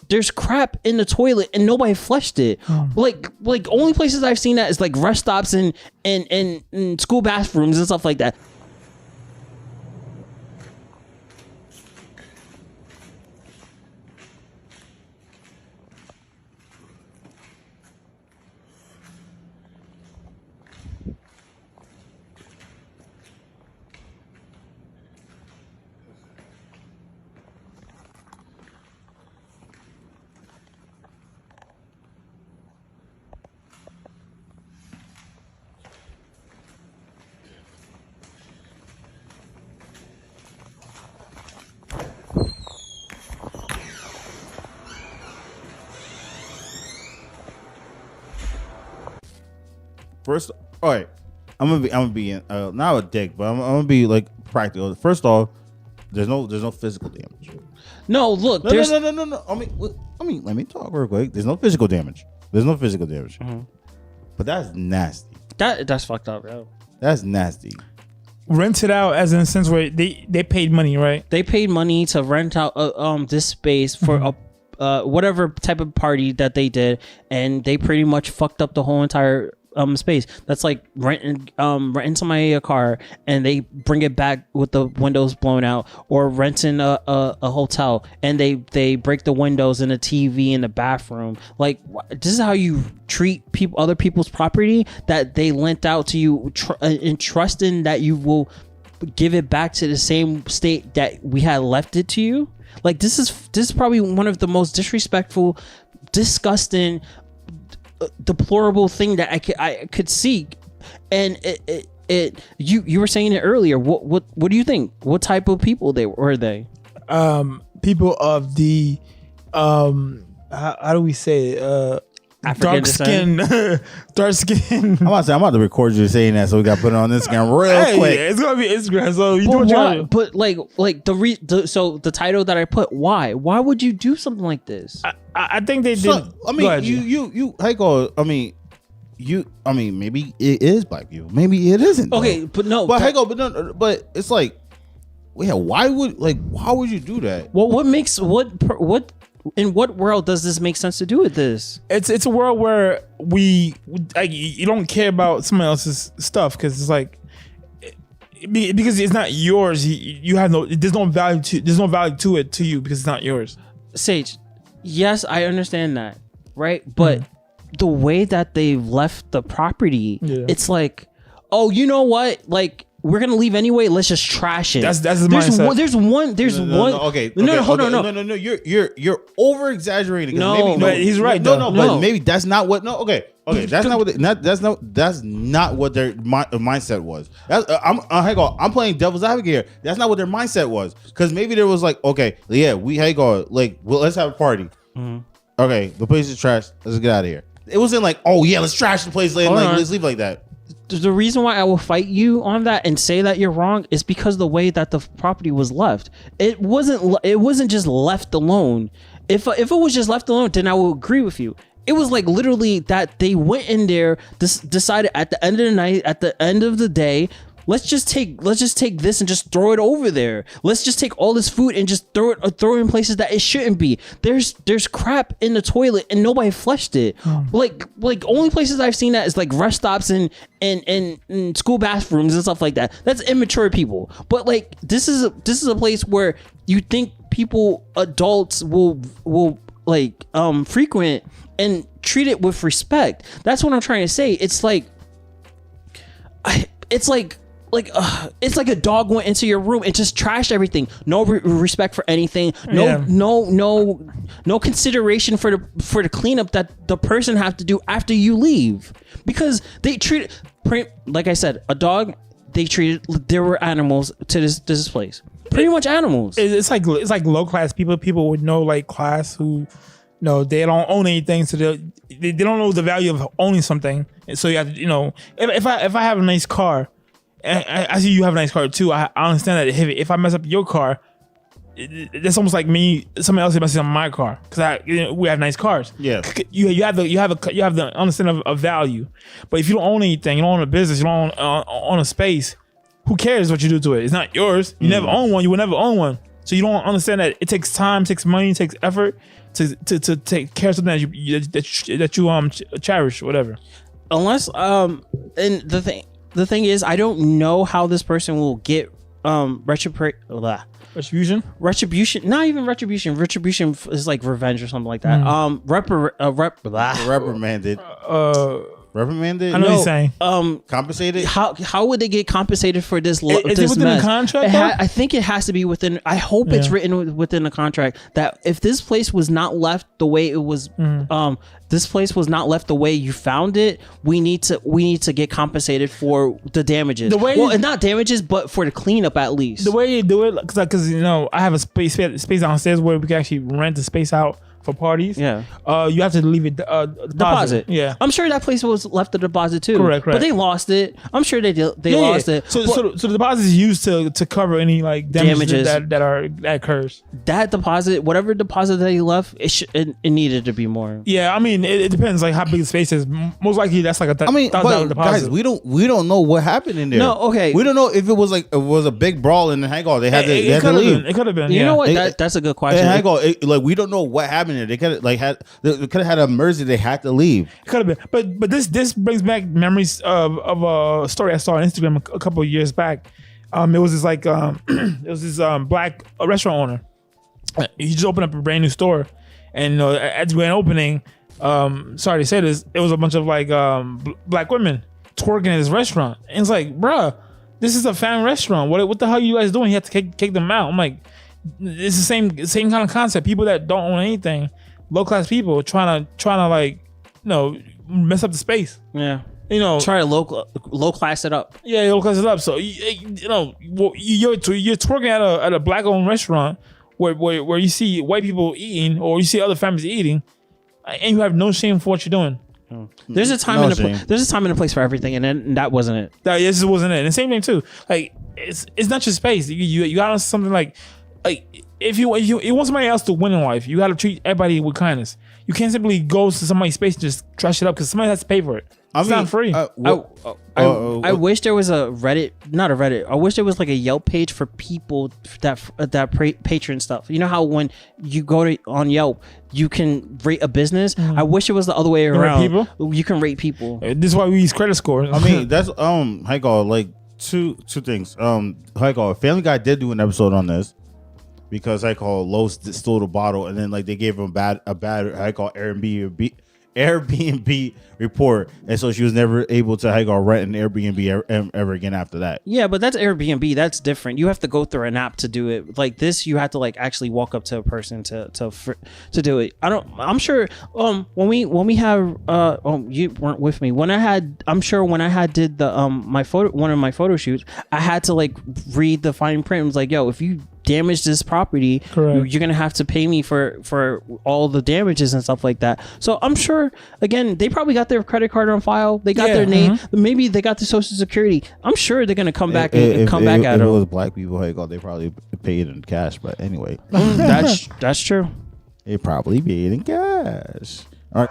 there's crap in the toilet and nobody flushed it. Like only places I've seen that is like rest stops and school bathrooms and stuff like that. First, all right, I'm gonna be not a dick, but I'm gonna be like practical. First off, there's no physical damage. No, look, No. I mean, let me talk real quick. There's no physical damage. Mm-hmm. But that's nasty. That's fucked up, bro. That's nasty. Rent it out as in a sense where they paid money, right? They paid money to rent out this space for whatever type of party that they did, and they pretty much fucked up the whole entire space. That's like renting somebody a car and they bring it back with the windows blown out, or renting a hotel and they break the windows and the TV in the bathroom. Like, this is how you treat other people's property that they lent out to you, and trusting that you will give it back to the same state that we had left it to you. Like, this is probably one of the most disrespectful, disgusting, deplorable thing that I could see. And you were saying it earlier. What do you think? What type of people were they? People of the how do we say it? Dark skin. I'm about to record you saying that, so we got to put it on Instagram real quick. Yeah, it's gonna be Instagram. So you do what you want. But like so the title that I put, why would you do something like this? I think they did. So, I mean, you Heiko, I mean, maybe it is black people, maybe it isn't. Okay, though. but no. But Heiko, but it's like, yeah, why would you do that? Well, what in what world does this make sense to do with this? It's a world where we like, you don't care about somebody else's stuff because it's like, because it's not yours. You have there's no value to it to you because it's not yours. Sage, yes, I understand that, right? But the way that they've left the property, it's like, oh, you know what? Like, we're gonna leave anyway. Let's just trash it. That's the mindset. There's one. Hold on. No. You're over exaggerating. No, but he's right. No, but maybe that's not what. No, okay. That's not what. That's not what their mindset was. I'm playing devil's advocate here. That's not what their mindset was. Because maybe there was like, okay, yeah, let's have a party. Mm-hmm. Okay, the place is trash. Let's get out of here. It wasn't like, oh yeah, let's trash the place. Let's leave like that. The reason why I will fight you on that and say that you're wrong is because the way that the property was left. It wasn't just left alone. If it was just left alone, then I will agree with you. It was like literally that they went in there, decided at the end of the night, at the end of the day, let's just take this and just throw it over there. Let's just take all this food and just throw it in places that it shouldn't be. There's crap in the toilet and nobody flushed it. Like only places I've seen that is like rest stops and school bathrooms and stuff like that. That's immature people. But like, this is a place where you think adults will like frequent and treat it with respect. That's what I'm trying to say. It's like it's like a dog went into your room and just trashed everything. No respect for anything. No consideration for the cleanup that the person have to do after you leave. Because they treat, like I said, a dog. There were animals to this place. Pretty much animals. It's like low class people with no like class who, they don't own anything, so they don't know the value of owning something. And so you have to, if I have a nice car. I see you have a nice car too. I understand that if I mess up your car, that's almost like me. Somebody else messes up my car because we have nice cars. Yeah, you have the understanding of value. But if you don't own anything, you don't own a business, you don't own a space. Who cares what you do to it? It's not yours. You never own one. You will never own one. So you don't understand that it takes time, takes money, takes effort to take care of something that you cherish, whatever. Unless and the thing is, I don't know how this person will get Retribution. Not even retribution is like revenge or something like that. Reprimanded. Reprimanded. I know what you're saying. Compensated. How would they get compensated for this? Is this it within mess? the contract? I think it has to be within. I hope it's written within the contract that if this place was not left the way it was, this place was not left the way you found it. We need to get compensated for the damages. Not damages, but for the cleanup at least. The way you do it, because I have a space downstairs where we can actually rent the space out for parties. Yeah. You have to leave it deposit. Yeah. I'm sure that place was left a deposit too. Correct. But they lost it. I'm sure they lost it. So the deposit is used to cover any like damages that occurs. That deposit, whatever deposit that he left, it needed to be more. Yeah, I mean it depends like how big the space is. Most likely that's like $1,000 deposit. Guys, we don't know what happened in there. No, okay. We don't know if it was a big brawl in the hang on. They had to leave. It could have been. You know what? That's a good question. Hang on, like we don't know what happened there. They could have had a emergency. They had to leave. It could have been, but this brings back memories of a story I saw on Instagram a couple of years back. It was this black restaurant owner. He just opened up a brand new store, and at the grand opening, sorry to say this, it was a bunch of like black women twerking at his restaurant, and it's like, bruh, this is a family restaurant. What the hell are you guys doing? You have to kick them out. I'm like, it's the same kind of concept. People that don't own anything, low class people trying to like, mess up the space. Yeah. Try to low class it up. Yeah, low class it up. So you're twerking at a black owned restaurant where you see white people eating or you see other families eating, and you have no shame for what you're doing. There's a time there's a time and a place for everything, and then that wasn't it. This wasn't it. And the same thing too. Like it's not your space. You got something like if you want somebody else to win in life, you got to treat everybody with kindness. You can't simply go to somebody's space and just trash it up because somebody has to pay for it. It's not free. I wish there was a Reddit, not a Reddit. I wish there was like a Yelp page for people that patron stuff. You know how when you go on Yelp, you can rate a business. I wish it was the other way around. You can rate people. This is why we use credit scores. I mean, that's like two things. Family Guy did do an episode on this. Because Lowe's stole the bottle, and then like they gave him a bad Airbnb report, and so she was never able to rent an Airbnb ever again after that. Yeah, but that's Airbnb. That's different. You have to go through an app to do it. Like this, you have to like actually walk up to a person to do it. I'm sure. When we have you weren't with me when I had. I'm sure when I had did the one of my photo shoots, I had to like read the fine print. It was like, yo, if you damage this property, you're gonna have to pay me for all the damages and stuff like that. So I'm sure again they probably got their credit card on file, they got their name, maybe they got the social security. I'm sure they're gonna come back and come back at it. If them. it was black people, they probably paid in cash. But anyway, that's true. They probably paid in cash. All right.